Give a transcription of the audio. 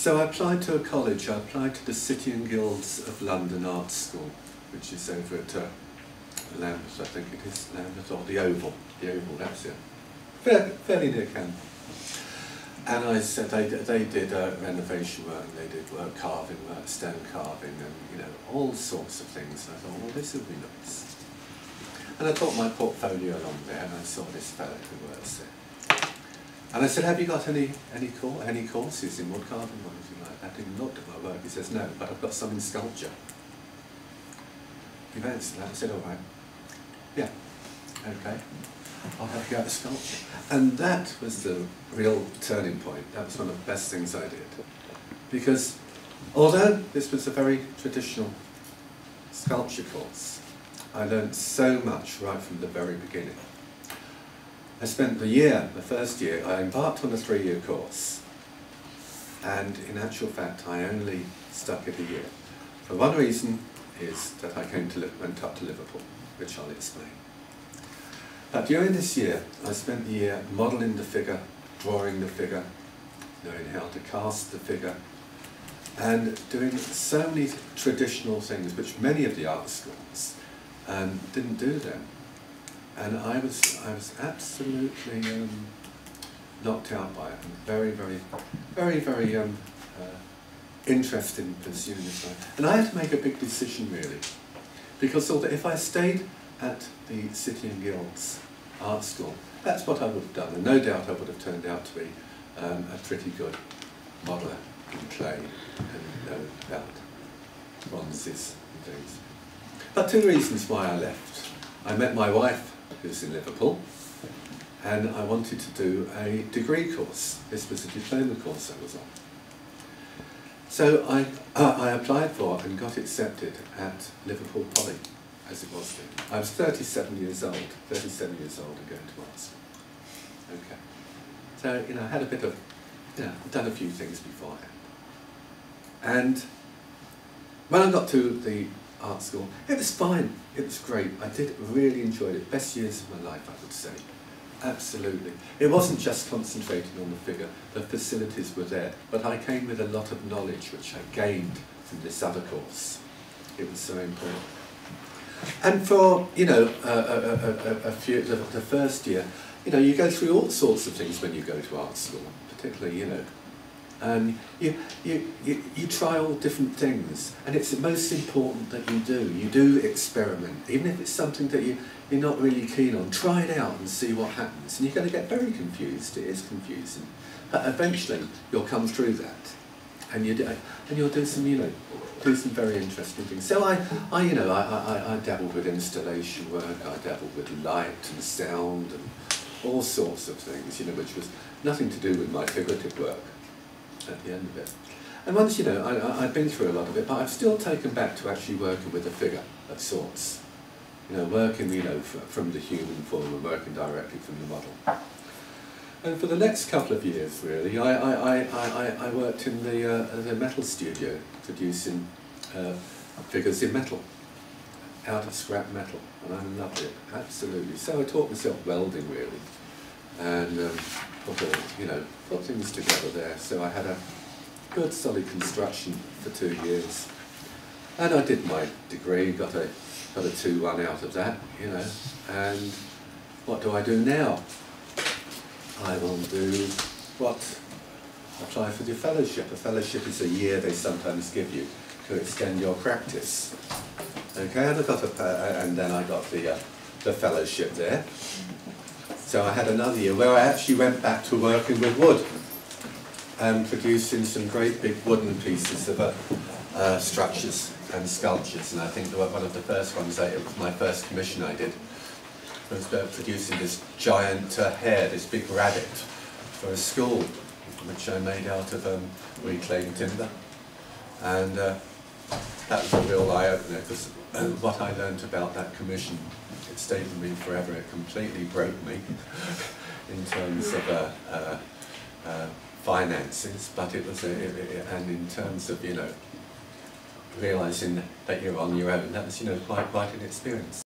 So I applied to a college. I applied to the City and Guilds of London Art School, which is over at Lambeth, I think it is, Lambeth, or the Oval. The Oval, that's it. Fairly near Cannes. And I said they did renovation work, and they did work carving work, stone carving, and all sorts of things. And I thought, well, this would be nice. And I put my portfolio along there, and I saw this fellow who works there. And I said, have you got any courses in wood carving or anything like that? And he looked at my work. He says, no, but I've got some in sculpture. He answered that. I said, all right. Yeah, okay. I'll help you out with sculpture. And that was the real turning point. That was one of the best things I did. Because although this was a very traditional sculpture course, I learned so much right from the very beginning. I spent the first year, I embarked on a 3-year course. And in actual fact, I only stuck it a year. For one reason is that I went up to Liverpool, which I'll explain. But during this year, I spent the year modelling the figure, drawing the figure, knowing how to cast the figure, and doing so many traditional things which many of the art schools didn't do then. And I was absolutely knocked out by it, and very interested in pursuing this one. And I had to make a big decision really, because if I stayed at the City and Guilds Art School, that's what I would have done, and no doubt I would have turned out to be a pretty good modeller in clay and know about bronzes and things. But 2 reasons why I left. I met my wife, who's in Liverpool, and I wanted to do a degree course. This was a diploma course I was on. So I applied for and got accepted at Liverpool Poly, as it was then. I was 37 years old and going to art school. Okay. So, I had a bit of, I'd done a few things beforehand. And when I got to the art school, it was fine. It was great. I really enjoyed it. Best years of my life, I would say. Absolutely. It wasn't just concentrating on the figure. The facilities were there, but I came with a lot of knowledge which I gained from this other course. It was so important. And for the first year, you go through all sorts of things when you go to art school, particularly and you try all different things, and it's the most important that you do experiment, even if it's something that you're not really keen on. Try it out and see what happens, and you're going to get very confused. It is confusing, but eventually you'll come through that, and you'll do some very interesting things. So I dabbled with installation work. I dabbled with light and sound and all sorts of things, which was nothing to do with my figurative work at the end of it. And once, I've been through a lot of it, but I've still taken back to actually working with a figure of sorts. Working, from the human form and working directly from the model. And for the next couple of years, really, I worked in the metal studio, producing figures in metal, out of scrap metal, and I loved it, absolutely. So I taught myself welding, really, and put things together there. So I had a good solid construction for 2 years, and I did my degree, got a 2-1 out of that, and what do I do now? I will apply for the fellowship. A fellowship is a year they sometimes give you to extend your practice. Okay, and then I got the fellowship there. So I had another year where I actually went back to working with wood and producing some great big wooden pieces of structures and sculptures. And I think one of the first ones, it was my first commission I did, was producing this giant hare, this big rabbit, for a school, which I made out of reclaimed timber. And that was a real eye-opener, because what I learned about that commission, it stayed with me forever. It completely broke me in terms of finances, but it was, and in terms of, realising that you're on your own, that was, quite an experience.